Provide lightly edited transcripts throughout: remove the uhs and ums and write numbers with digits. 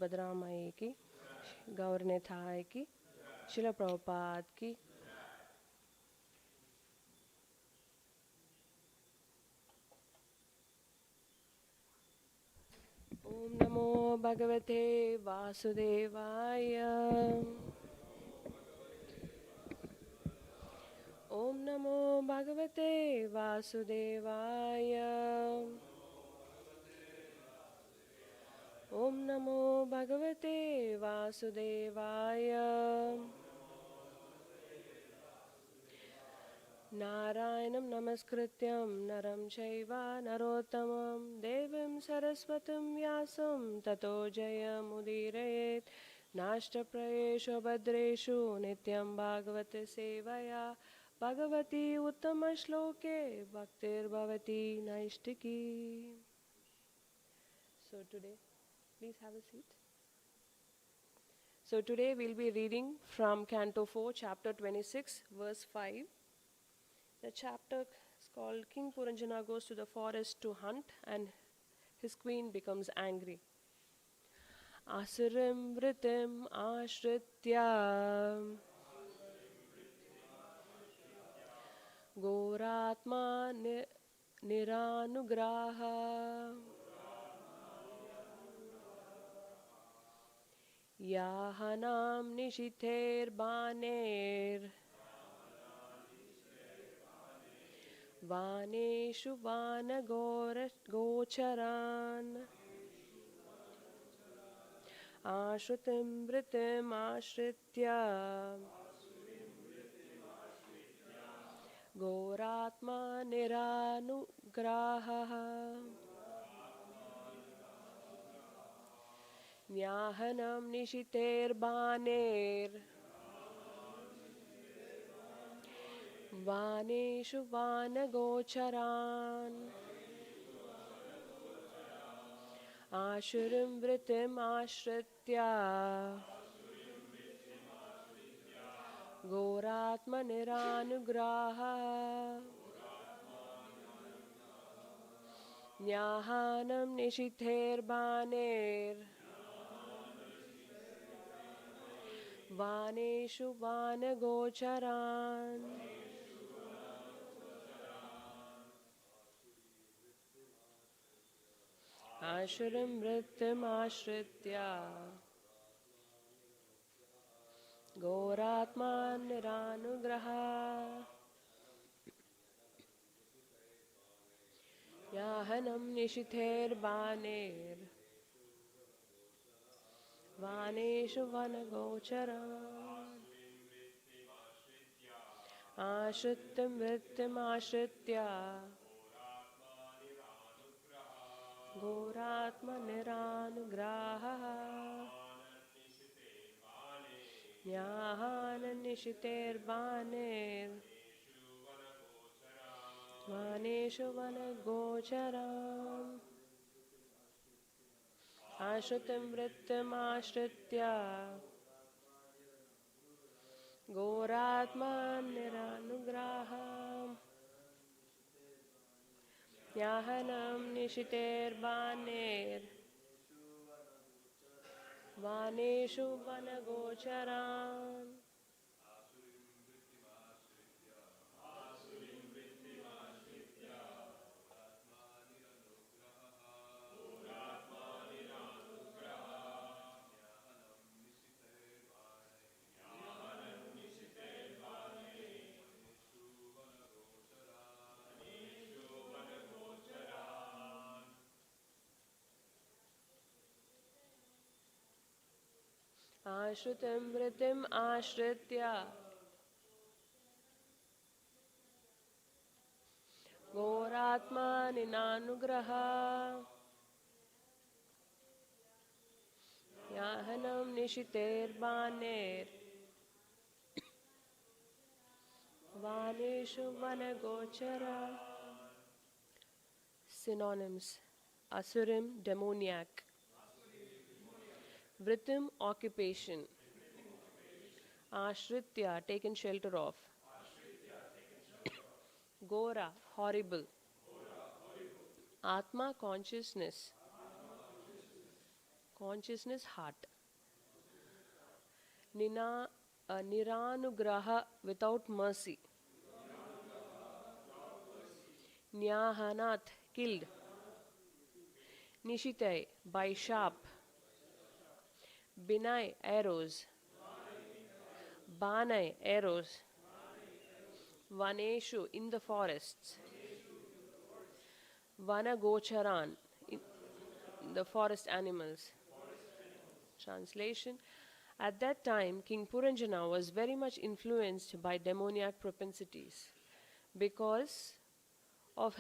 भद्रामाई की, गौरनेथाय की, शिला प्रभुपाद की। ओम नमो भगवते वासुदेवाय। ओम नमो भगवते वासुदेवाय। ओम नमो भगवते वासुदेवाय। नारायणं नमस्कृत्यं नरं चैव नरोत्तमं देवीं सरस्वतीं व्यासं ततो जयमुदीरयेत्। नाष्टप्रयेषु भद्रेषु नित्यं भागवत सेवया Bhagwati उत्तमश्लोके भक्तिर्भवती नैष्टिकी। So today, please have a seat. So today we'll be reading from Canto 4, Chapter 26, verse 5. The chapter is called King Purañjana goes to the forest to hunt and his queen becomes angry. Asurim vritim ashritya Goratma niranugraha Yahanam nishiter baner Vaneshu gocharan Ashrutim vritim ashritya Goratma niranugraha Nyahanam nishiter baner Vaneshu gocharan Ashurim vritim ashritya Goratma niranugraha Nyahanam nishiter baner Vaneshu gocharan Ashurim vritim ashritya Goratma niranugraha Yahanam nishiter baner Vaneshu gocharan Ashritam vritim ashritya Goratma niranugraha Nyahanan nishiter baner Vaneshu gocharan Ashritam vritim ashritya Goratma niranugraha Yahanam nishiter baner Vaneshu gocharan Ashrutam vritim ashritya Goratma ninanugraha Yahanam nishiter baner Vaneshu gochara. Synonyms: Asurim, demoniac. Vritim, occupation. Ashritya, taken shelter of. Gora, horrible. Atma, consciousness. Consciousness, heart. Niranugraha, without mercy. Nyahanat, killed. Nishitai, by sharp. Binai, arrows. Banai, arrows. Vaneshu, in the forests. Vanagocharan, in the forest animals. Translation. At that time, King Purañjana was very much influenced by demoniac propensities. Because of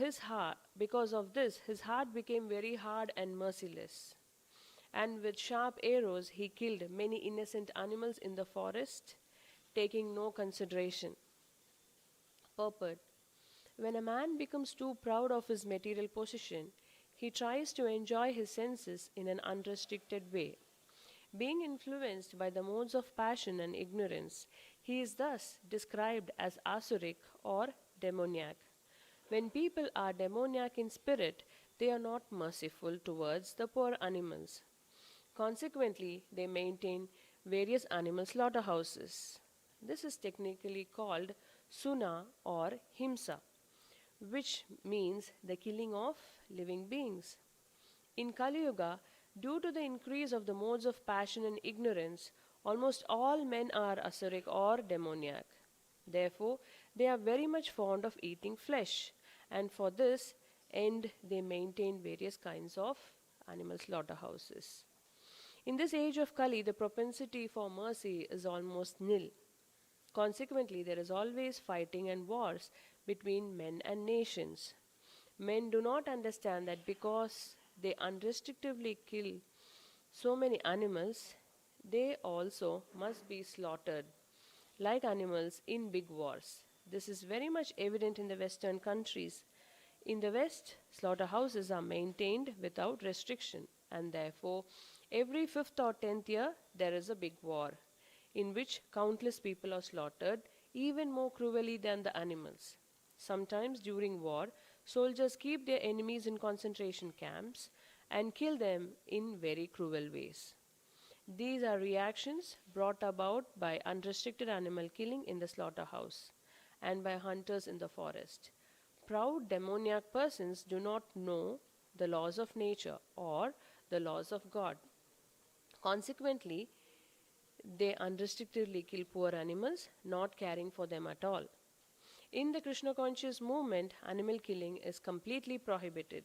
this, his heart became very hard and merciless. And with sharp arrows, he killed many innocent animals in the forest, taking no consideration. Purport. When a man becomes too proud of his material position, he tries to enjoy his senses in an unrestricted way. Being influenced by the modes of passion and ignorance, he is thus described as asuric or demoniac. When people are demoniac in spirit, they are not merciful towards the poor animals. Consequently, they maintain various animal slaughterhouses. This is technically called suna or himsa, which means the killing of living beings. In Kali Yuga, due to the increase of the modes of passion and ignorance, almost all men are asuric or demoniac. Therefore, they are very much fond of eating flesh, and for this end they maintain various kinds of animal slaughterhouses. In this age of Kali, the propensity for mercy is almost nil. Consequently, there is always fighting and wars between men and nations. Men do not understand that because they unrestrictedly kill so many animals, they also must be slaughtered like animals in big wars. This is very much evident in the Western countries. In the West, slaughterhouses are maintained without restriction, and therefore, every 5th or 10th year, there is a big war, in which countless people are slaughtered, even more cruelly than the animals. Sometimes during war, soldiers keep their enemies in concentration camps and kill them in very cruel ways. These are reactions brought about by unrestricted animal killing in the slaughterhouse and by hunters in the forest. Proud demoniac persons do not know the laws of nature or the laws of God. Consequently, they unrestrictedly kill poor animals, not caring for them at all. In the Krishna conscious movement, animal killing is completely prohibited.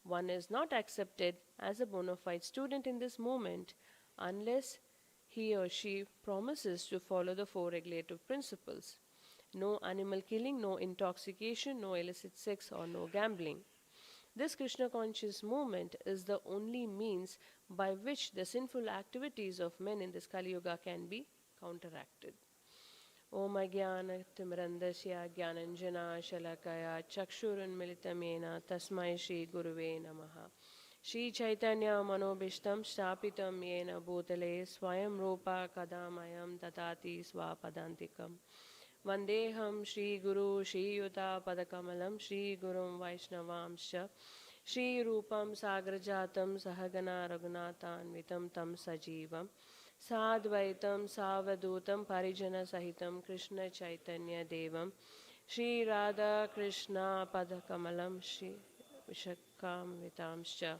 One is not accepted as a bona fide student in this movement unless he or she promises to follow the 4 regulative principles. No animal killing, no intoxication, no illicit sex, or no gambling. This Krishna conscious movement is the only means by which the sinful activities of men in this Kali Yuga can be counteracted. Om Ajnanatimrandasya Jnananjana Shalakaya Chakshurunmilitamena Tasmai Shri Guruve Namaha. Shri Chaitanya Manobishtam Stapitam Yena Bhutale Swayam Rupa Kadamayam Tatati Swapadantikam. Vandeham Shri Guru Shri Yuta Padakamalam Shri Gurum Vaishnavamscha Shri Rupam Sagrajatam Sahagana Raghunathanvitam Tam Sajivam Sadvaitam Savadutam Parijana Sahitam Krishna Chaitanya Devam Shri Radha Krishna Padakamalam Shri Vishakam Vitamscha.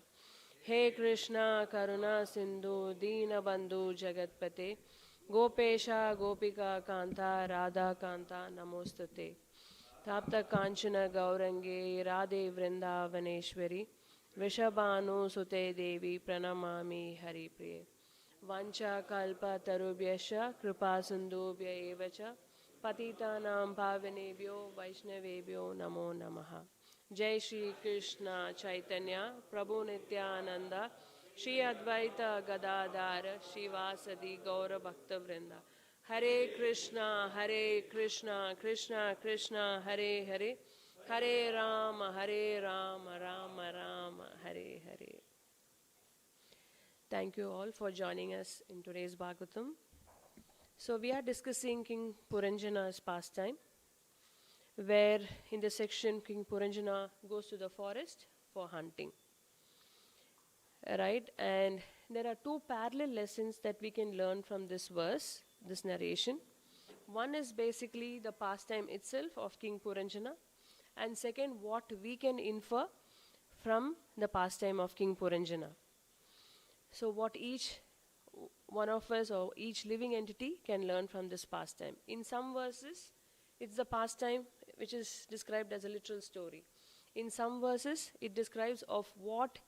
He Krishna Karuna Sindhu Dina Bandhu Jagatpate Gopesha Gopika Kanta Radha Kanta Namostute Tapta Kanchana Gaurange Radhe Vrindavaneshwari Vishabhanu Sute Devi Pranamami Hari Priye Vancha Kalpa Tarubhyasha Kripa Sindhubhya Evacha Patitanam Pavanebhyo Vaishnavebhyo Namo Namaha. Jai Shri Krishna Chaitanya Prabhu Nityananda Shri Advaita Gadadhara Shri Vasadi Gaura Bhakta Vrinda. Hare Krishna Krishna Krishna Hare Hare Hare Rama Rama Rama Hare Hare. Thank you all for joining us in today's Bhagavatam. So we are discussing King Purañjana's pastime, where in the section King Purañjana goes to the forest for hunting. Right? And there are two parallel lessons that we can learn from this verse, this narration. One is basically the pastime itself of King Purañjana, and second, what we can infer from the pastime of King Purañjana. So what each one of us or each living entity can learn from this pastime. In some verses, it's the pastime which is described as a literal story. In some verses, it describes of what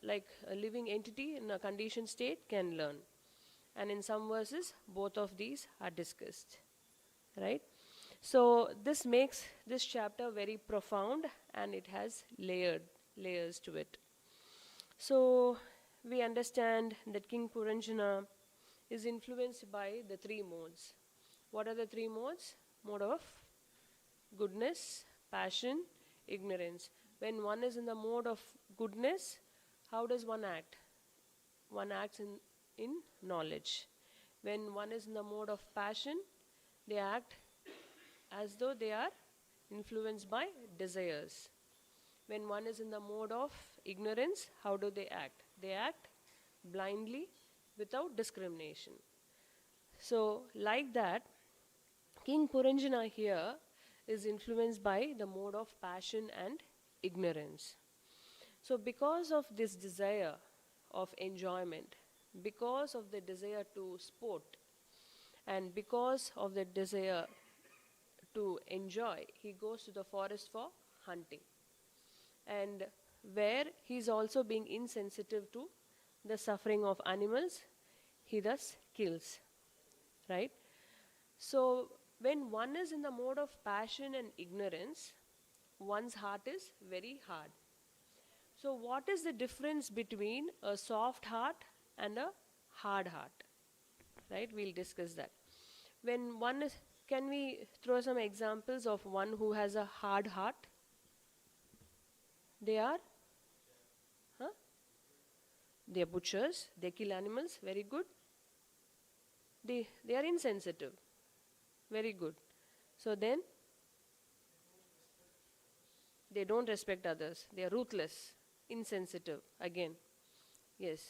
like a living entity in a conditioned state can learn. And in some verses, both of these are discussed. Right? So this makes this chapter very profound, and it has layers to it. So we understand that King Purañjana is influenced by the three modes. What are the three modes? Mode of goodness, passion, ignorance. When one is in the mode of goodness, how does one act? One acts in knowledge. When one is in the mode of passion, they act as though they are influenced by desires. When one is in the mode of ignorance, how do they act? They act blindly without discrimination. So, like that, King Purañjana here is influenced by the mode of passion and ignorance. So, because of this desire of enjoyment, because of the desire to sport, and because of the desire to enjoy, he goes to the forest for hunting. And where he is also being insensitive to the suffering of animals, he thus kills. Right? So, when one is in the mode of passion and ignorance, one's heart is very hard. So, what is the difference between a soft heart and a hard heart? Right? We'll discuss that. When one is, can we throw some examples of one who has a hard heart? They are? They are butchers, they kill animals, very good. They are insensitive, very good. So then, they don't respect others, they are ruthless, insensitive, again. Yes.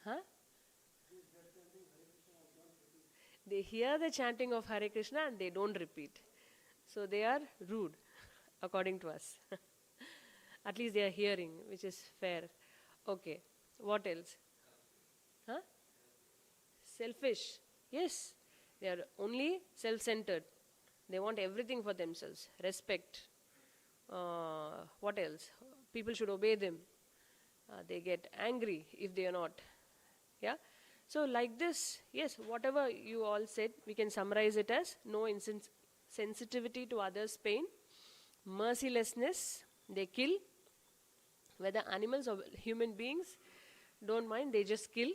Huh? They hear the chanting of Hare Krishna and they don't repeat. So they are rude, according to us. At least they are hearing, which is fair. Okay, what else? Huh? Selfish. Yes, they are only self-centered. They want everything for themselves. Respect. What else? People should obey them. They get angry if they are not. Yeah? So like this, yes, whatever you all said, we can summarize it as no sensitivity to others' pain, mercilessness, they kill, whether animals or human beings, don't mind, they just kill,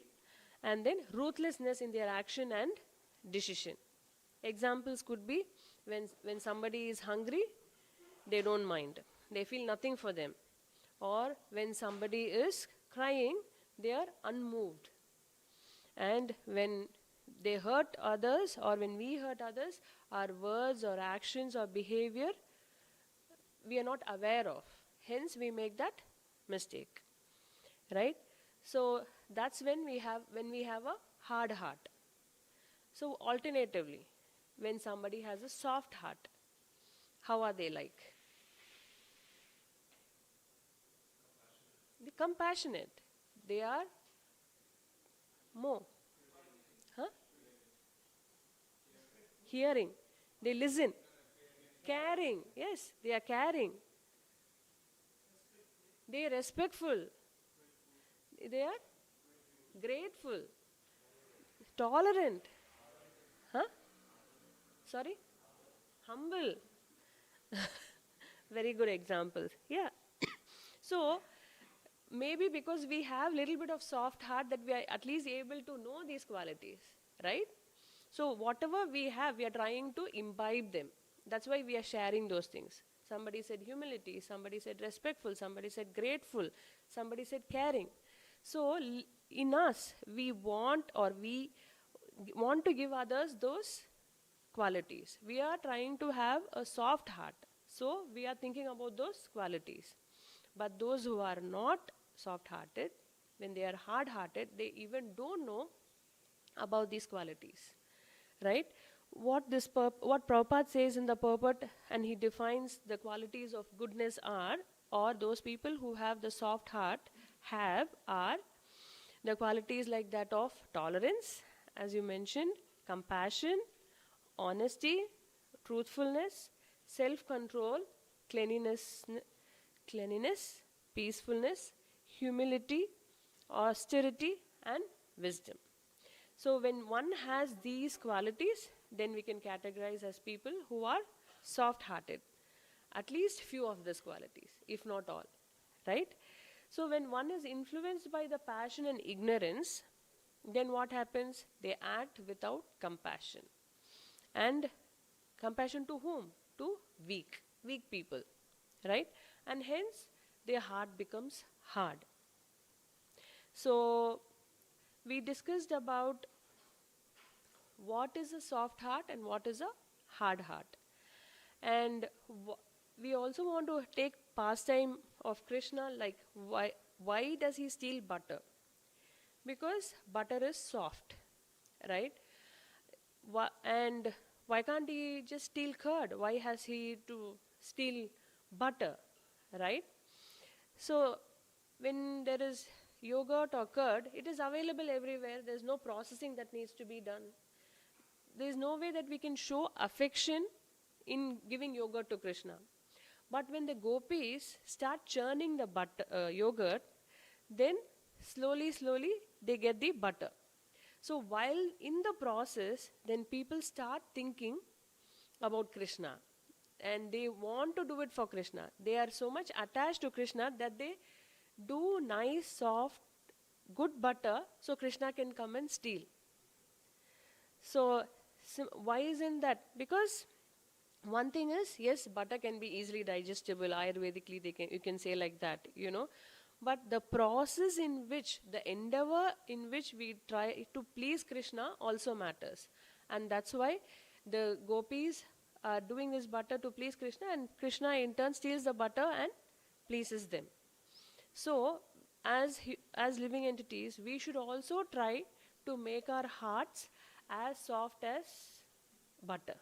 and then ruthlessness in their action and decision. Examples could be when somebody is hungry, they don't mind, they feel nothing for them. Or when somebody is crying, they are unmoved. And when they hurt others, or when we hurt others, our words or actions or behavior, we are not aware of. Hence, we make that mistake. Right? So, that's when we have a hard heart. So, alternatively, when somebody has a soft heart, how are they like? They're compassionate. They are more. Huh? Hearing. They listen. Caring. Yes, they are caring. They are respectful. They are grateful. Tolerant. Huh? Sorry? Humble. Very good examples. Yeah. So, maybe because we have little bit of soft heart that we are at least able to know these qualities, right? So whatever we have, we are trying to imbibe them. That's why we are sharing those things. Somebody said humility, somebody said respectful, somebody said grateful, somebody said caring. So in us, we want to give others those qualities. We are trying to have a soft heart. So we are thinking about those qualities. But those who are not soft-hearted, when they are hard-hearted, they even don't know about these qualities, right? What Prabhupada says in the purport, and he defines the qualities of goodness are, or those people who have the soft heart are the qualities like that of tolerance, as you mentioned, compassion, honesty, truthfulness, self-control, cleanliness, peacefulness, humility, austerity, and wisdom. So when one has these qualities, then we can categorize as people who are soft-hearted. At least few of these qualities, if not all, right? So when one is influenced by the passion and ignorance, then what happens? They act without compassion. And compassion to whom? To weak people, right? And hence their heart becomes hard. So we discussed about what is a soft heart and what is a hard heart. And we also want to take pastime of Krishna, like why does he steal butter? Because butter is soft, right? And why can't he just steal curd? Why has he to steal butter, right? So when there is yogurt or curd, it is available everywhere. There's no processing that needs to be done. There's no way that we can show affection in giving yogurt to Krishna. But when the gopis start churning the yogurt, then slowly they get the butter. So while in the process, then people start thinking about Krishna and they want to do it for Krishna. They are so much attached to Krishna that they do nice, soft, good butter so Krishna can come and steal. So why isn't that? Because one thing is, yes, butter can be easily digestible. Ayurvedically, you can say like that, But the process in which, the endeavor in which we try to please Krishna also matters. And that's why the gopis are doing this butter to please Krishna, and Krishna in turn steals the butter and pleases them. So, as living entities, we should also try to make our hearts as soft as butter.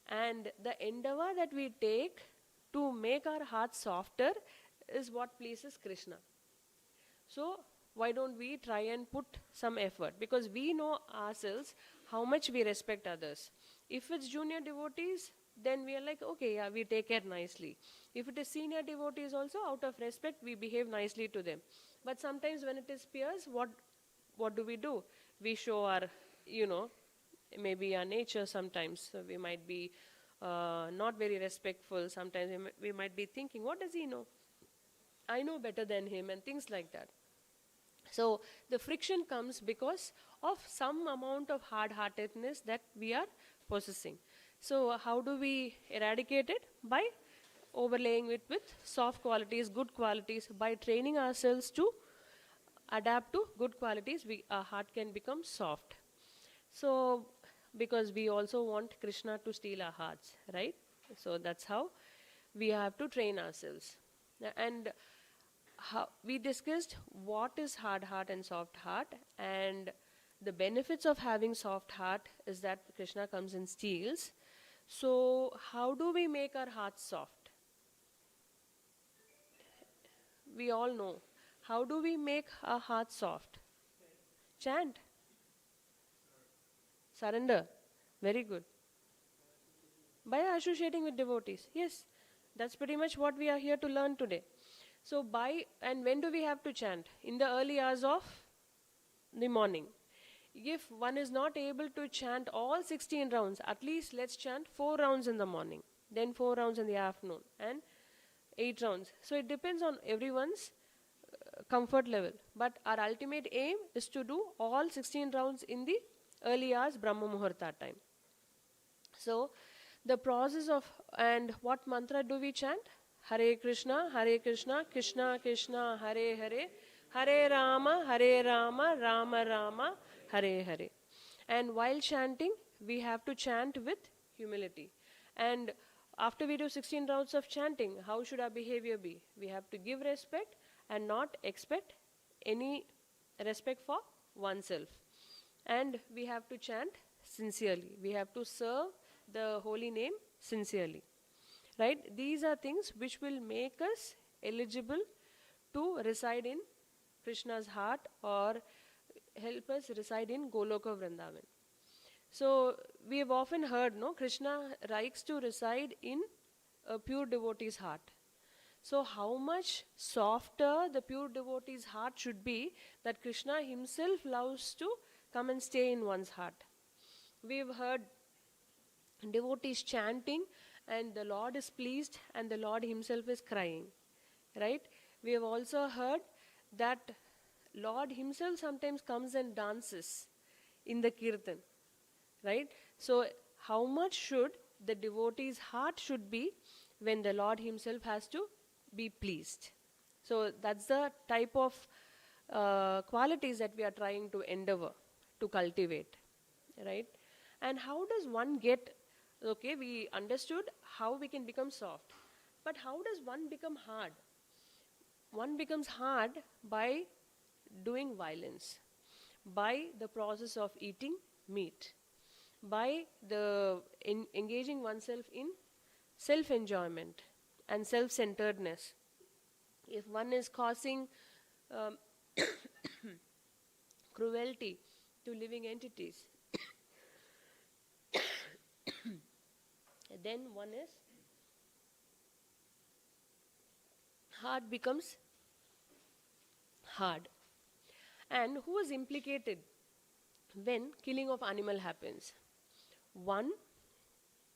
And the endeavor that we take to make our hearts softer is what pleases Krishna. So why don't we try and put some effort? Because we know ourselves how much we respect others. If it's junior devotees, then we are like, okay, yeah, we take care nicely. If it is senior devotees also, out of respect, we behave nicely to them. But sometimes when it is peers, what do? We show our, maybe our nature sometimes. So we might be not very respectful. Sometimes we might be thinking, what does he know? I know better than him, and things like that. So the friction comes because of some amount of hard-heartedness that we are possessing. So how do we eradicate it? By overlaying it with soft qualities, good qualities. By training ourselves to adapt to good qualities, our heart can become soft. So because we also want Krishna to steal our hearts, right? So that's how we have to train ourselves. And we discussed what is hard heart and soft heart, and the benefits of having soft heart is that Krishna comes and steals. So how do we make our hearts soft? We all know. How do we make our hearts soft? Chant. Surrender. Very good. By associating with devotees. Yes, that's pretty much what we are here to learn today. So and when do we have to chant? In the early hours of the morning. If one is not able to chant all 16 rounds, at least let's chant 4 rounds in the morning, then 4 rounds in the afternoon, and 8 rounds. So it depends on everyone's comfort level. But our ultimate aim is to do all 16 rounds in the early hours, Brahma Muhurta time. So the process of, and what mantra do we chant? Hare Krishna, Krishna Krishna, Hare Hare, Hare Rama, Rama Rama, Hare Hare. And while chanting, we have to chant with humility. And After we do 16 rounds of chanting, how should our behavior be? We have to give respect and not expect any respect for oneself. And we have to chant sincerely. We have to serve the holy name sincerely. Right? These are things which will make us eligible to reside in Krishna's heart or help us reside in Goloka Vrindavan. So we have often heard, no, Krishna likes to reside in a pure devotee's heart. So how much softer the pure devotee's heart should be that Krishna himself loves to come and stay in one's heart. We've heard devotees chanting and the Lord is pleased and the Lord himself is crying. Right? We have also heard that Lord himself sometimes comes and dances in the kirtan. Right? So how much should the devotee's heart should be when the Lord himself has to be pleased? So that's the type of qualities that we are trying to endeavor to cultivate. Right? And how does one get, okay, we understood how we can become soft, but how does one become hard? One becomes hard by doing violence, by the process of eating meat, by the engaging oneself in self-enjoyment and self-centeredness. If one is causing um, cruelty to living entities, then one is heart becomes hard. And who is implicated when killing of animal happens? One,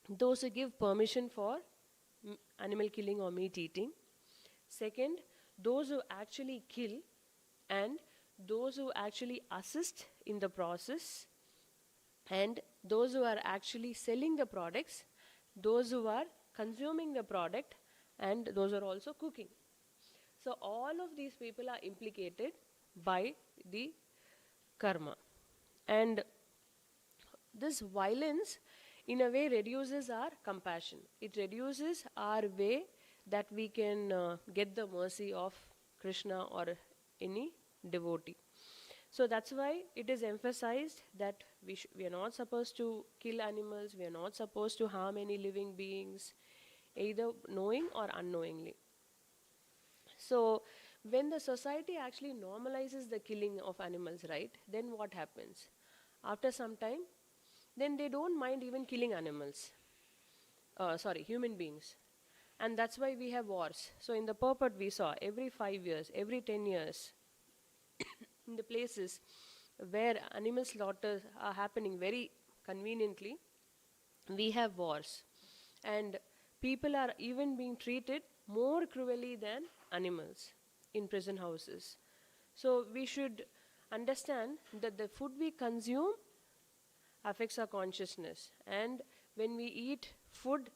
those who give permission for animal killing or meat eating. Second, those who actually kill, and those who actually assist in the process, and those who are actually selling the products, those who are consuming the product, and those who are also cooking. So all of these people are implicated by the karma. And this violence in a way reduces our compassion. It reduces our way that we can get the mercy of Krishna or any devotee. So that's why it is emphasized that we are not supposed to kill animals, we are not supposed to harm any living beings, either knowing or unknowingly. So when the society actually normalizes the killing of animals, right, then what happens? After some time, then they don't mind even killing animals. Human beings. And that's why we have wars. So in the purport we saw every 5 years, every 10 years, in the places where animal slaughters are happening very conveniently, we have wars. And people are even being treated more cruelly than animals in prison houses. So we should understand that the food we consume affects our consciousness. And when we eat food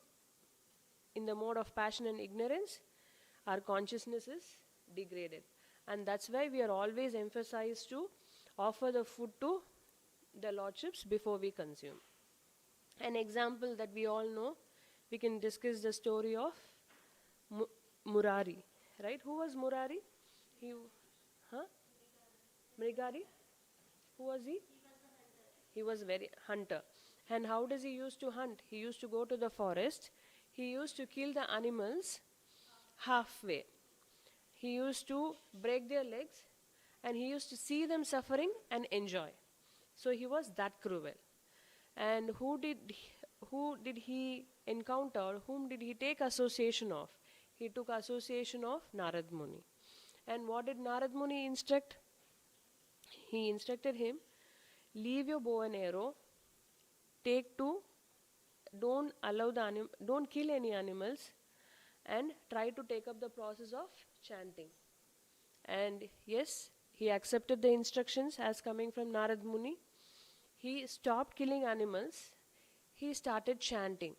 in the mode of passion and ignorance, our consciousness is degraded. And that's why we are always emphasized to offer the food to the lordships before we consume. An example that we all know, we can discuss the story of Murari, right? Who was Murari? Mrigari? Who was he? He was very hunter. And how does he used to hunt? He used to go to the forest. He used to kill the animals halfway. He used to break their legs and he used to see them suffering and enjoy. So he was that cruel. And who did he encounter? Whom did he take association of? He took association of Narad Muni. And what did Narad Muni instruct? He instructed him, leave your bow and arrow, don't kill any animals, and try to take up the process of chanting. And yes, he accepted the instructions as coming from Narad Muni. He stopped killing animals. He started chanting.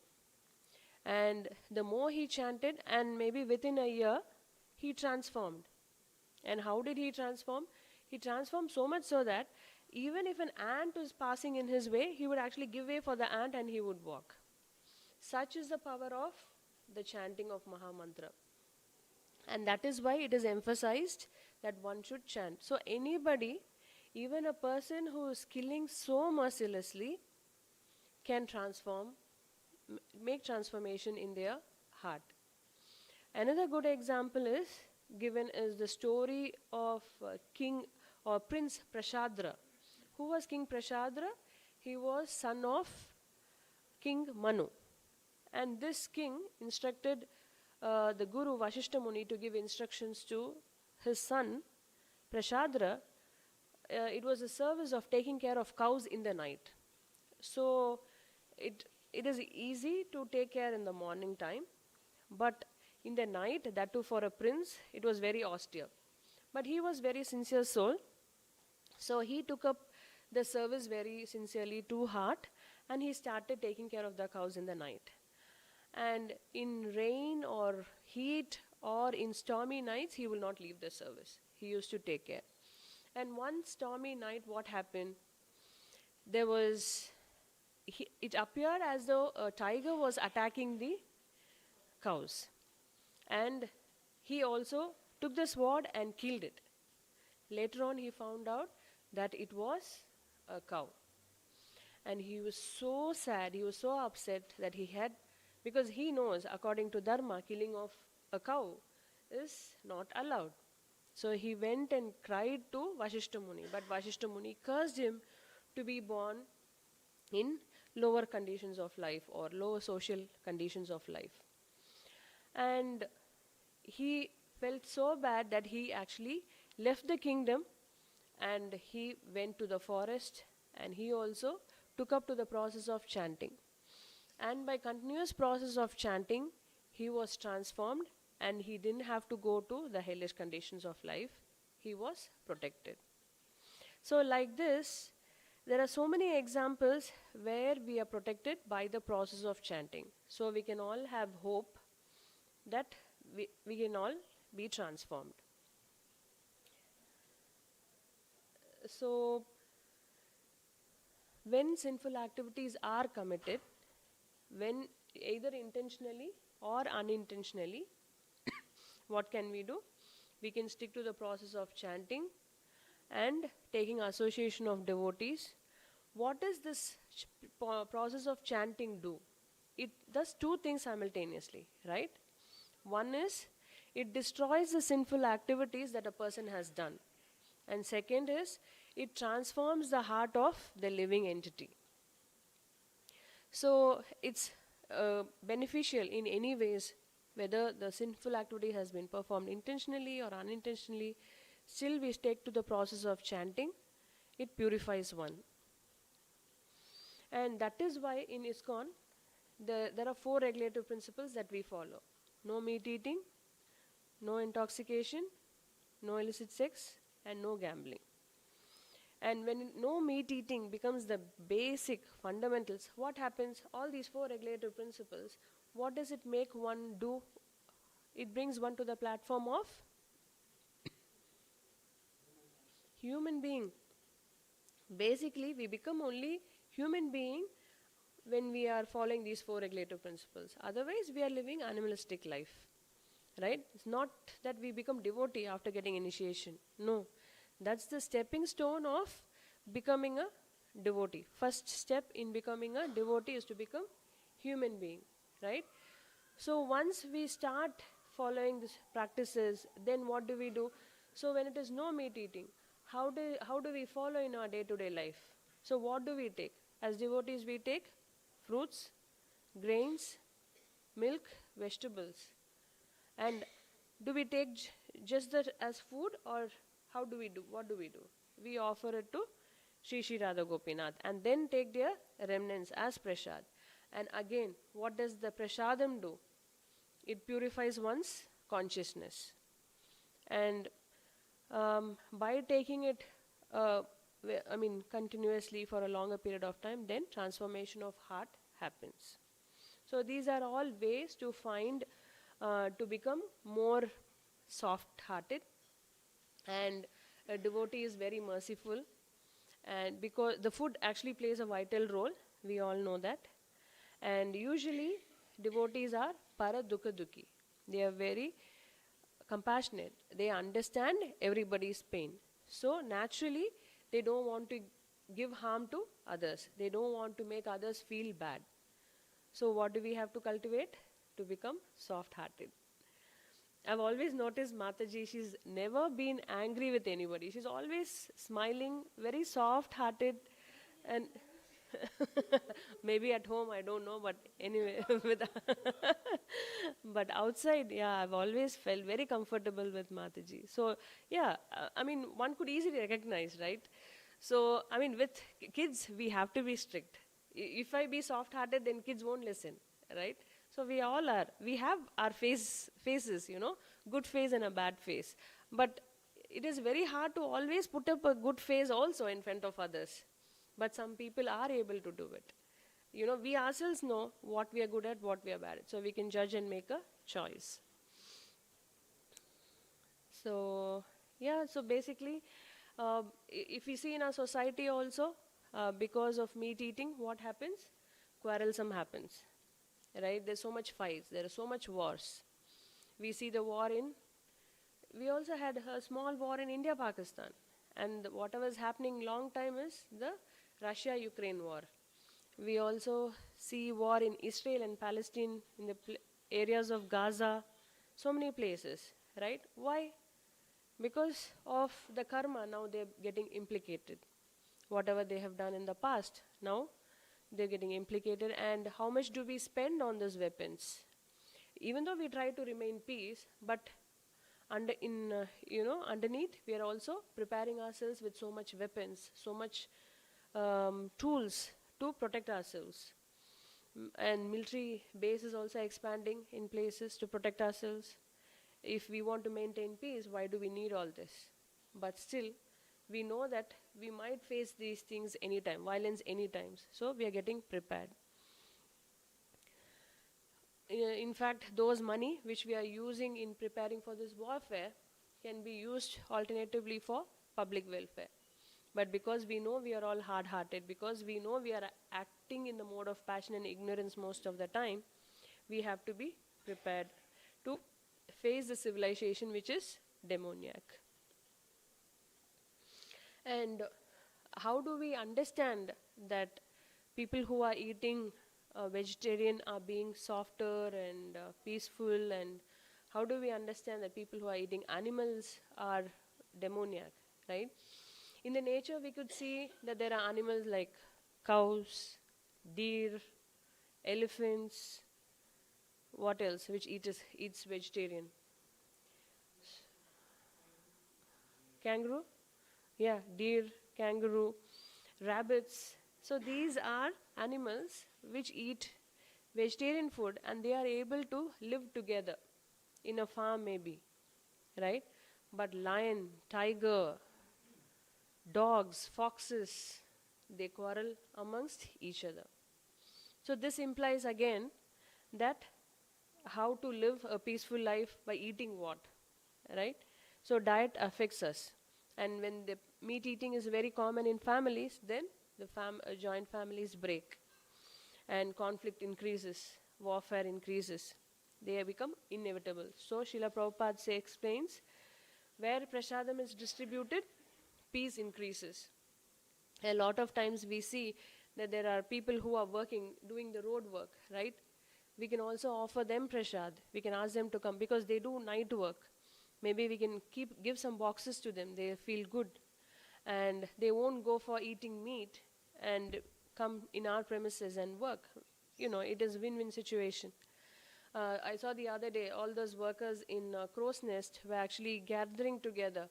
And the more he chanted, and maybe within a year, he transformed. And how did he transform? He transformed so much so that even if an ant was passing in his way, he would actually give way for the ant and he would walk. Such is the power of the chanting of Mahamantra. And that is why it is emphasized that one should chant. So anybody, even a person who is killing so mercilessly, can make transformation in their heart. Another good example is given is the story of King or Prince Prashadra. Who was King Prashadra? He was son of King Manu. And this king instructed the Guru Vashishta Muni to give instructions to his son Prashadra. It was a service of taking care of cows in the night. So it is easy to take care in the morning time, but in the night, that too for a prince, it was very austere. But he was very sincere soul, so he took up the service very sincerely to heart, and he started taking care of the cows in the night. And in rain or heat or in stormy nights, he will not leave the service. He used to take care. And one stormy night, what happened? It appeared as though a tiger was attacking the cows. And he also took the sword and killed it. Later on, he found out that it was a cow. And he was so sad, he was so upset that because he knows, according to Dharma, killing of a cow is not allowed. So he went and cried to Vashishta Muni, but Vashishta Muni cursed him to be born in lower conditions of life or lower social conditions of life. And he felt so bad that he actually left the kingdom and he went to the forest, and he also took up to the process of chanting. And by continuous process of chanting, he was transformed and he didn't have to go to the hellish conditions of life. He was protected. So like this, there are so many examples where we are protected by the process of chanting. So we can all have hope that we can all be transformed. So when sinful activities are committed, when either intentionally or unintentionally, what can we do? We can stick to the process of chanting and taking association of devotees. What does this process of chanting do? It does two things simultaneously, right? One is, it destroys the sinful activities that a person has done. And second is, it transforms the heart of the living entity. So it's beneficial in any ways, whether the sinful activity has been performed intentionally or unintentionally. Still we stick to the process of chanting. It purifies one. And that is why in ISKCON, there are 4 regulative principles that we follow. No meat eating, no intoxication, no illicit sex, and no gambling. And when no meat eating becomes the basic fundamentals, what happens? All these 4 regulative principles, what does it make one do? It brings one to the platform of human being. Basically, we become only human being when we are following these 4 regulative principles. Otherwise, we are living animalistic life, right? It's not that we become devotee after getting initiation. No, that's the stepping stone of becoming a devotee. First step in becoming a devotee is to become human being, right? So once we start following these practices, then what do we do? So when it is no meat eating, how do we follow in our day-to-day life? So what do we take? As devotees, we take fruits, grains, milk, vegetables. And do we take just that as food, or how do we do? What do we do? We offer it to Shri Shri Radha Gopinath and then take their remnants as prasad. And again, what does the prasadam do? It purifies one's consciousness. And by taking it continuously for a longer period of time, then transformation of heart happens. So these are all ways to find, to become more soft-hearted. And a devotee is very merciful. And because the food actually plays a vital role, we all know that. And usually devotees are para dukha dukhi. They are very compassionate. They understand everybody's pain. So naturally, they don't want to give harm to others. They don't want to make others feel bad. So what do we have to cultivate? To become soft-hearted. I've always noticed Mataji, she's never been angry with anybody. She's always smiling, very soft-hearted, and maybe at home, I don't know, but anyway, but outside, yeah, I've always felt very comfortable with Mataji. So, yeah, I mean, one could easily recognize, right? So, I mean, with kids, we have to be strict. If I be soft-hearted, then kids won't listen, right? So we all are. We have our faces, good face and a bad face. But it is very hard to always put up a good face also in front of others. But some people are able to do it. We ourselves know what we are good at, what we are bad at. So we can judge and make a choice. So, yeah, so basically, if we see in our society also, because of meat eating, what happens? Quarrelsome happens, right? There's so much fights, there are so much wars. We see the war we also had a small war in India, Pakistan. And whatever is happening long time is the Russia-Ukraine war. We also see war in Israel and Palestine, in the areas of Gaza, so many places, right? Why? Because of the karma, now they're getting implicated. Whatever they have done in the past, now they're getting implicated. And how much do we spend on these weapons? Even though we try to remain peace, but underneath, we are also preparing ourselves with so much weapons, so much tools to protect ourselves. And military base is also expanding in places to protect ourselves. If we want to maintain peace, why do we need all this? But still, we know that we might face these things anytime, violence anytime. So we are getting prepared. In fact, those money which we are using in preparing for this warfare can be used alternatively for public welfare. But because we know we are all hard-hearted, because we know we are acting in the mode of passion and ignorance most of the time, we have to be prepared to face the civilization which is demoniac. And how do we understand that people who are eating vegetarian are being softer and peaceful, and how do we understand that people who are eating animals are demoniac, right? In the nature, we could see that there are animals like cows, deer, elephants, what else, which eats vegetarian? Kangaroo? Yeah, deer, kangaroo, rabbits. So these are animals which eat vegetarian food, and they are able to live together in a farm maybe, right? But lion, tiger, dogs, foxes, they quarrel amongst each other. So this implies again that how to live a peaceful life by eating what, right? So diet affects us. And when the meat eating is very common in families, then the joint families break and conflict increases, warfare increases. They become inevitable. So Srila Prabhupada explains, where prasadam is distributed, peace increases. A lot of times we see that there are people who are doing the road work, right? We can also offer them prasad. We can ask them to come because they do night work. Maybe we can give some boxes to them. They feel good. And they won't go for eating meat and come in our premises and work. It is a win-win situation. I saw the other day, all those workers in Crow's Nest were actually gathering together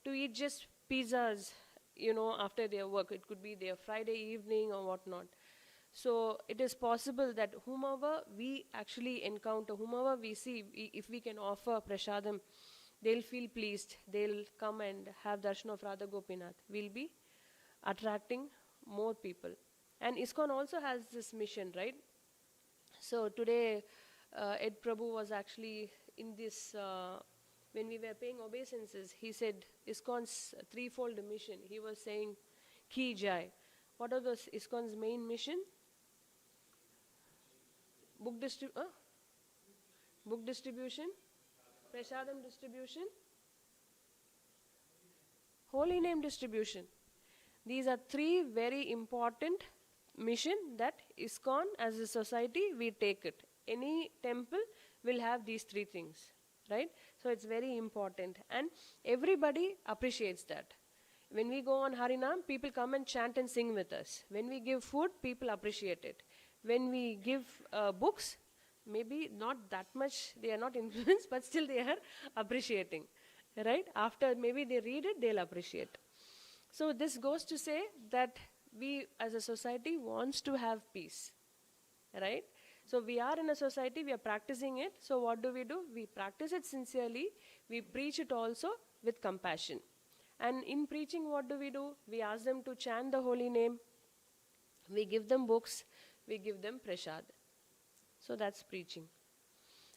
to eat just pizzas, after their work. It could be their Friday evening or whatnot. So it is possible that whomever we actually encounter, whomever we see, if we can offer prasadam, they'll feel pleased. They'll come and have darshan of Radha Gopinath. We'll be attracting more people. And ISKCON also has this mission, right? So today, Ed Prabhu was actually in this, when we were paying obeisances, he said ISKCON's threefold mission. He was saying, Ki Jai. What are those ISKCON's main mission? Book distribution. Book distribution, prasadam distribution, holy name distribution. These are three very important mission that ISKCON as a society we take it. Any temple will have these three things, right? So it's very important and everybody appreciates that. When we go on Harinam, people come and chant and sing with us. When we give food, people appreciate it. When we give books, maybe not that much, they are not influenced, but still they are appreciating, right? After maybe they read it, they'll appreciate. So this goes to say that we as a society wants to have peace, right? So we are in a society, we are practicing it. So what do? We practice it sincerely. We preach it also with compassion. And in preaching, what do? We ask them to chant the holy name. We give them books. We give them prasad. So that's preaching.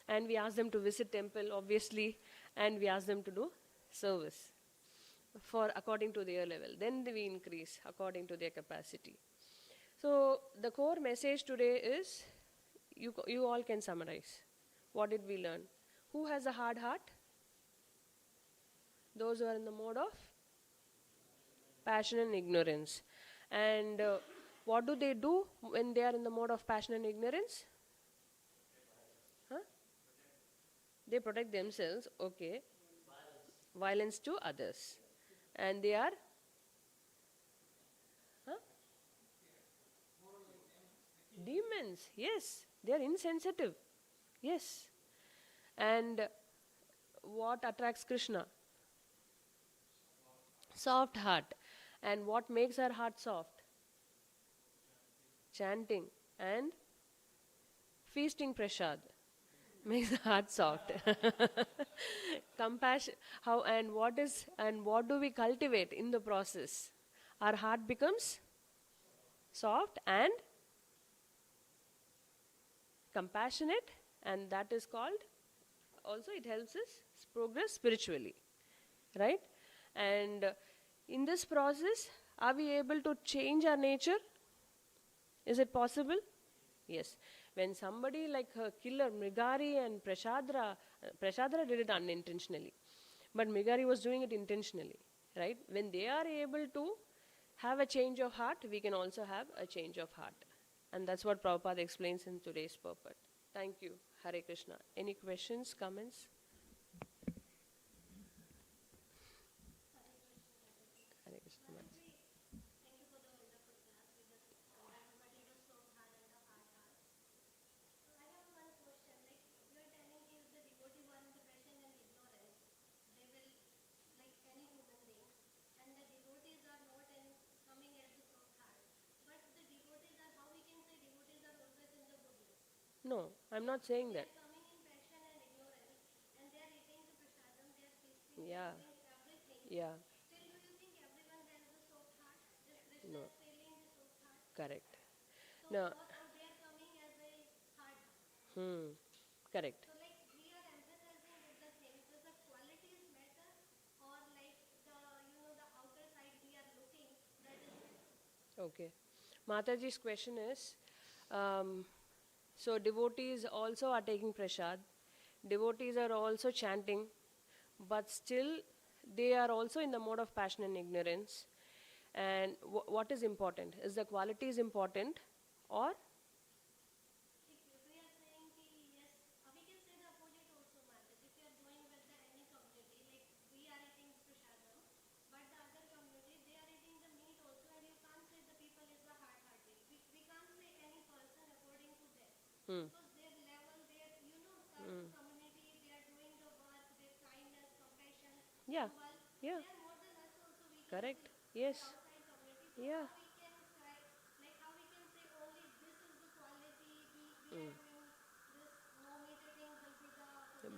And we ask them to visit temple, obviously. And we ask them to do service for according to their level. Then we increase according to their capacity. So the core message today is, you all can summarize. What did we learn? Who has a hard heart? Those who are in the mode of passion and ignorance. And what do they do when they are in the mode of passion and ignorance? Huh? They protect themselves, okay. Violence to others. And they are? Huh? Demons, yes. They are insensitive. Yes. And what attracts Krishna? Soft heart. And what makes our heart soft? Chanting and feasting prasad makes the heart soft. Compassion. How and what do we cultivate in the process? Our heart becomes soft and compassionate, and that is called, also it helps us progress spiritually, right? And in this process, are we able to change our nature? Is it possible? Yes. When somebody like killer Mrigari and Prashadra did it unintentionally, but Mrigari was doing it intentionally, right? When they are able to have a change of heart, we can also have a change of heart. And that's what Prabhupada explains in today's purport. Thank you. Hare Krishna. Any questions, comments? Hare Krishna. No, I'm not saying that. Yeah. Yeah. No. Correct. No. Hmm. Correct. Okay. Mataji's question is, so devotees also are taking prasad, devotees are also chanting, but still they are also in the mode of passion and ignorance. And what is important? Is the quality is important or? Hmm. Yeah. Yeah. Correct. Yes. Yeah.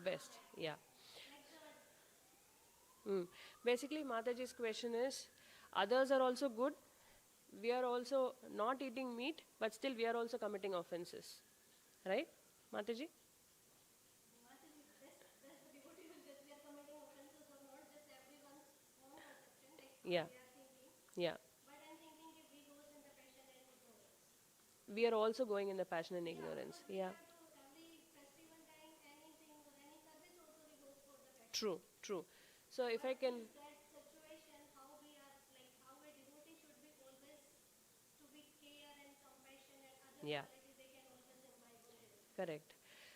Best. Yeah. Mm. Basically, Mataji's question is, others are also good. We are also not eating meat, but still we are also committing offenses. Right, Mataji? Yeah. Yeah. We are also going in the passion and ignorance. Yeah. True, true. So if I But can, is that situation how we are, like how a devotee should be always to be care and compassion and other yeah, qualities they can always imbibe on them? correct.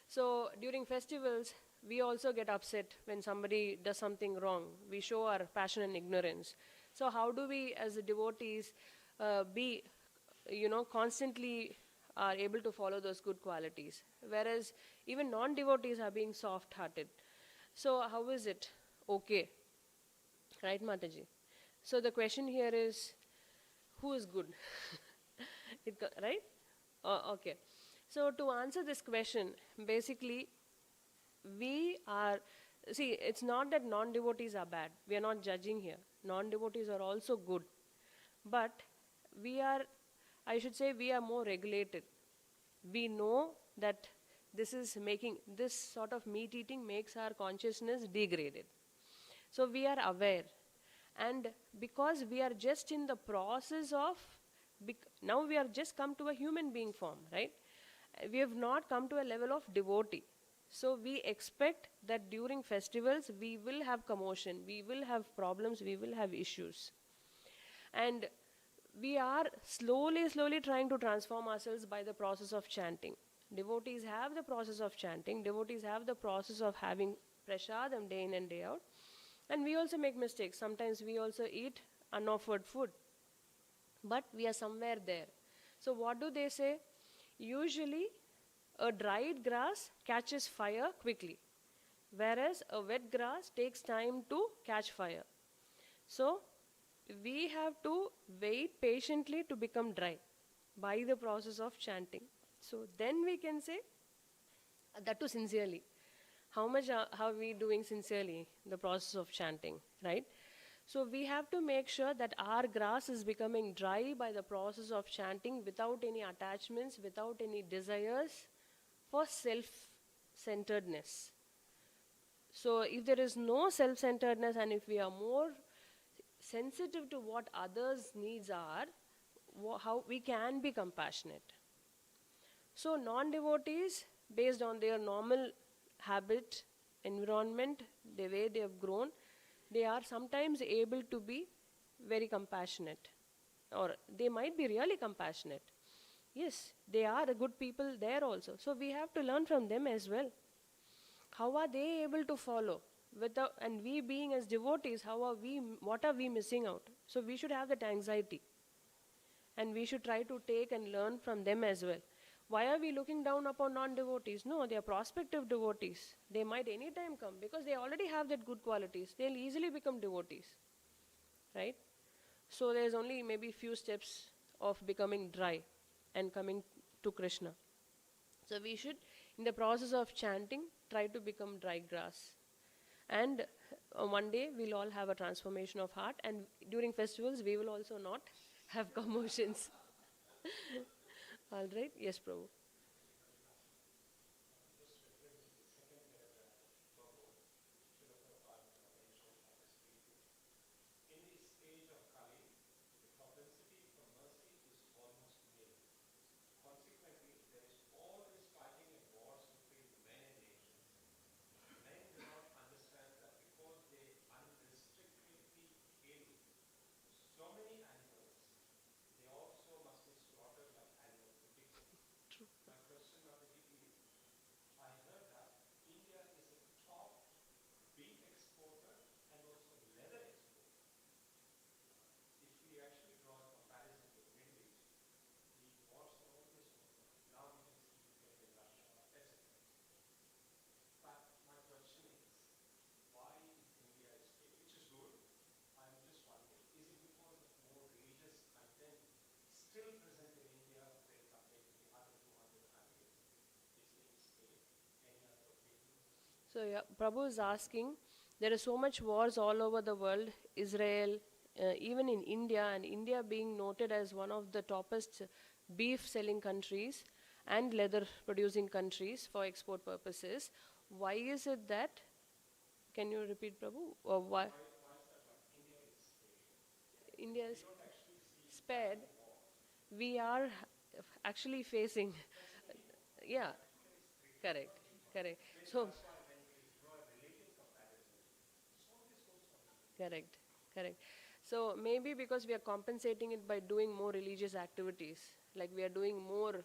So during festivals, we also get upset when somebody does something wrong. We show our passion and ignorance. So how do we, as the devotees, be, constantly are able to follow those good qualities? Whereas even non-devotees are being soft-hearted. So how is it? Okay, right, Mataji? So the question here is, who is good? Right? Okay. So to answer this question, basically, we are, see, it's not that non-devotees are bad. We are not judging here. Non-devotees are also good. But we are, I should say, we are more regulated. We know that this sort of meat eating makes our consciousness degraded. So we are aware. And because we are just in the process of, now we are just come to a human being form, right? We have not come to a level of devotee. So we expect that during festivals we will have commotion, we will have problems, we will have issues. And we are slowly trying to transform ourselves by the process of chanting. Devotees have the process of chanting, devotees have the process of having prasadam day in and day out. And we also make mistakes. Sometimes we also eat unoffered food, but we are somewhere there. So, what do they say? Usually, a dried grass catches fire quickly, whereas a wet grass takes time to catch fire. So, we have to wait patiently to become dry by the process of chanting. So, then we can say that too sincerely. How much are we doing sincerely the process of chanting, right? So we have to make sure that our grass is becoming dry by the process of chanting without any attachments, without any desires for self-centeredness. So if there is no self-centeredness and if we are more sensitive to what others' needs are, how we can be compassionate. So, non devotees, based on their normal habit, environment, the way they have grown, they are sometimes able to be very compassionate, or they might be really compassionate. Yes, they are good people there also. So, we have to learn from them as well. How are they able to follow? And we being as devotees, what are we missing out? So, we should have that anxiety and we should try to take and learn from them as well. Why are we looking down upon non-devotees? No, they are prospective devotees. They might anytime come because they already have that good qualities. They'll easily become devotees, right? So there's only maybe few steps of becoming dry and coming to Krishna. So we should, in the process of chanting, try to become dry grass. And one day we'll all have a transformation of heart, and during festivals we will also not have commotions. All right? Yes, Prabhu. In this age of Kali, the propensity for mercy is almost nil. Consequently, there is always fighting and wars between men and nations. Men do not understand that because they unrestrictedly kill so many animals, they also must be slaughtered like animals to pick them. My question, Mataji, is I heard that India is a top beef exporter and also leather exporter. If we actually draw a comparison with the Middle East, the wars are always going on. Now we can see Ukraine and Russia, etc. But my question is, why is India which is good? I'm just wondering, is it because of more religious content still present in India when compared to the other 200 countries? Is it staying? Any other opinion? So, yeah, Prabhu is asking, there is so much wars all over the world, Israel, even in India, and India being noted as one of the toppest beef selling countries and leather producing countries for export purposes. Why is it that? Can you repeat, Prabhu? Or why Why is that like India is sparing? India We is don't actually see spared? fighting wars. We are actually facing, Presently, no. yeah, India is correct, threatening. correct. Maybe So, that's why when we draw a relative comparison, Correct, correct. So maybe because we are compensating it by doing more religious activities, like we are doing more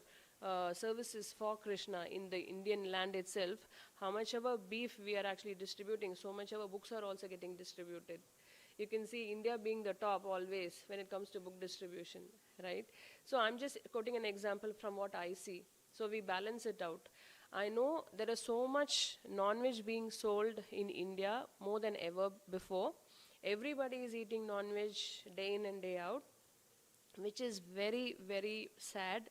services for Krishna in the Indian land itself, how much of a beef we are actually distributing, so much of our books are also getting distributed. You can see India being the top always when it comes to book distribution, right? So I'm just quoting an example from what I see. So we balance it out. I know there is so much non-veg being sold in India more than ever before. Everybody is eating non-veg day in and day out, which is very, very sad.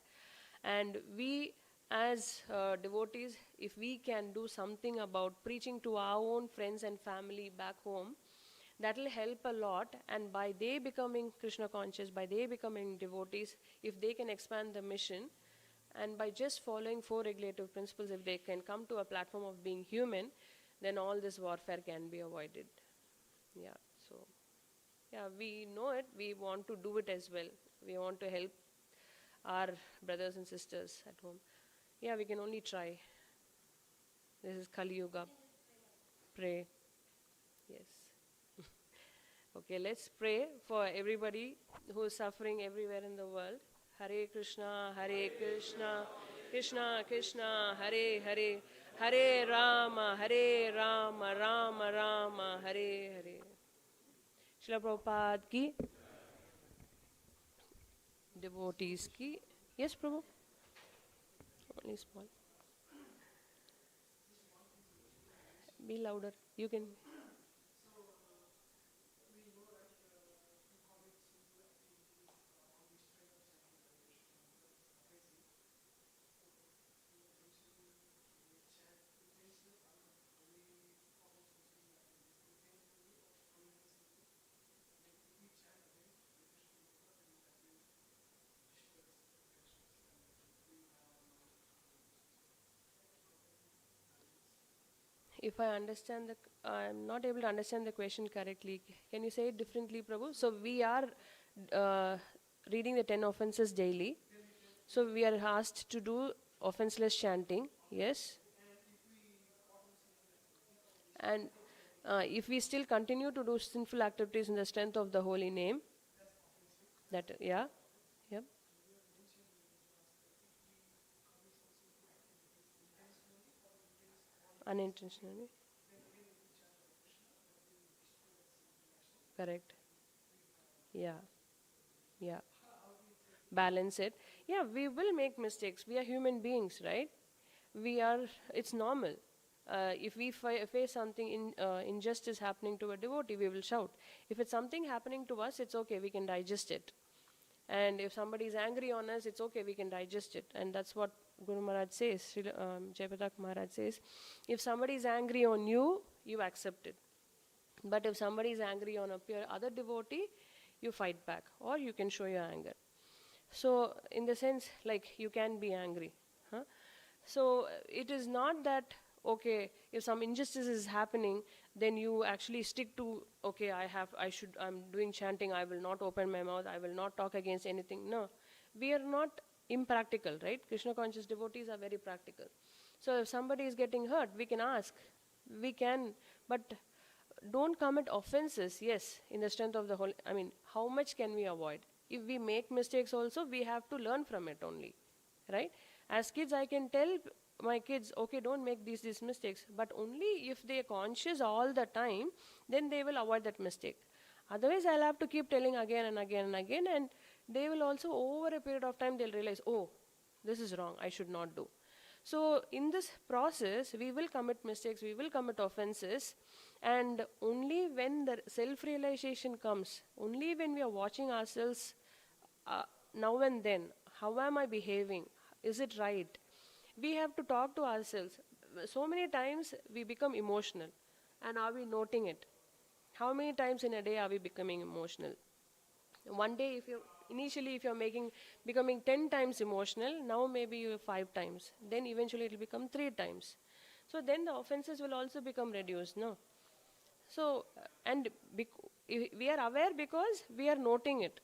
And we, as devotees, if we can do something about preaching to our own friends and family back home, that will help a lot. And by they becoming Krishna conscious, by they becoming devotees, if they can expand the mission, and by just following four regulative principles, if they can come to a platform of being human, then all this warfare can be avoided. Yeah, so, yeah, we know it. We want to do it as well. We want to help our brothers and sisters at home. Yeah, we can only try. This is Kali Yuga. Pray. Yes. Okay, let's pray for everybody who is suffering everywhere in the world. Hare Krishna, Krishna Krishna, Hare Hare, Hare Rama, Rama Rama, Hare Hare. Srila Prabhupada ki, devotees ki. Yes, Prabhu? Only small. Be louder. You can. If I understand I'm not able to understand the question correctly. Can you say it differently, Prabhu? So we are uh, reading the 10 offenses daily. So we are asked to do offenseless chanting, yes? And if we still continue to do sinful activities in the strength of the holy name, that, yeah, yep, unintentionally, correct, yeah, yeah. Balance it. Yeah, we will make mistakes. We are human beings, right? We are, it's normal. If we face something injustice happening to a devotee, we will shout. If it's something happening to us, it's okay, we can digest it. And if somebody is angry on us, it's okay, we can digest it. And that's what Guru Maharaj says, Jayapatak Maharaj says. If somebody is angry on you, you accept it. But if somebody is angry on a pure other devotee, you fight back or you can show your anger. So, in the sense, like you can be angry. Huh? So, it is not that, okay, if some injustice is happening, then you actually stick to, okay, I'm doing chanting, I will not open my mouth, I will not talk against anything. No, we are not impractical, right? Krishna conscious devotees are very practical. So, if somebody is getting hurt, we can ask, we can, but don't commit offenses, yes, in the strength of the whole. I mean, how much can we avoid? If we make mistakes also, we have to learn from it only, right? As kids, I can tell my kids, okay, don't make these mistakes, but only if they are conscious all the time, then they will avoid that mistake. Otherwise, I'll have to keep telling again and again and again, and they will also, over a period of time, they'll realize, oh, this is wrong, I should not do. So, in this process, we will commit mistakes, we will commit offenses, and only when the self realization comes, only when we are watching ourselves now and then, how am I behaving? Is it right? We have to talk to ourselves. So many times we become emotional, and are we noting it? How many times in a day are we becoming emotional? One day, if you're becoming 10 times emotional, now maybe you're 5 times, then eventually it will become 3 times. So then the offenses will also become reduced, no? So, we are aware because we are noting it.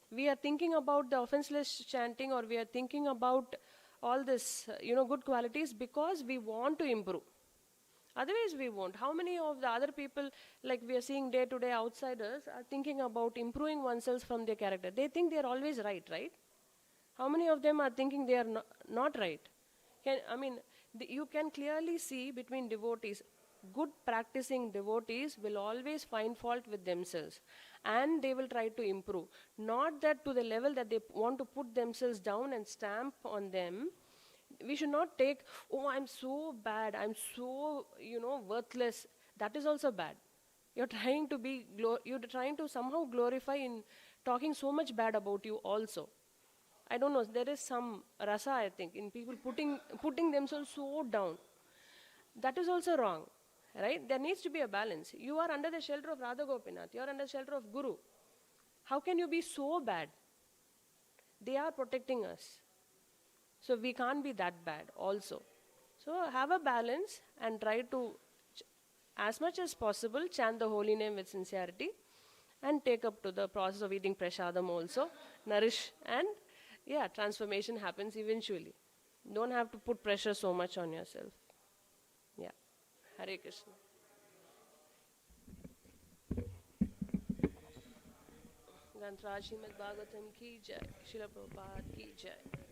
We are thinking about the offenseless chanting, or we are thinking about all this, good qualities because we want to improve. Otherwise, we won't. How many of the other people, like we are seeing day to day outsiders, are thinking about improving oneself from their character? They think they are always right, right? How many of them are thinking they are not right? I mean, you can clearly see between devotees, good practicing devotees will always find fault with themselves and they will try to improve. Not that to the level that they want to put themselves down and stamp on them. We should not take, oh, I'm so bad, I'm so, worthless. That is also bad. You're trying to you're trying to somehow glorify in talking so much bad about you also. I don't know, there is some rasa, I think, in people putting themselves so down. That is also wrong, right? There needs to be a balance. You are under the shelter of Radha Gopinath, you are under the shelter of Guru. How can you be so bad? They are protecting us. So we can't be that bad also. So have a balance and try to, as much as possible, chant the holy name with sincerity and take up to the process of eating prasadam also, nourish, and yeah, transformation happens eventually. Don't have to put pressure so much on yourself. Yeah. Hare Krishna. Granth Raj Srimad Bhagavatam ki jai. Srila Prabhupada ki jai.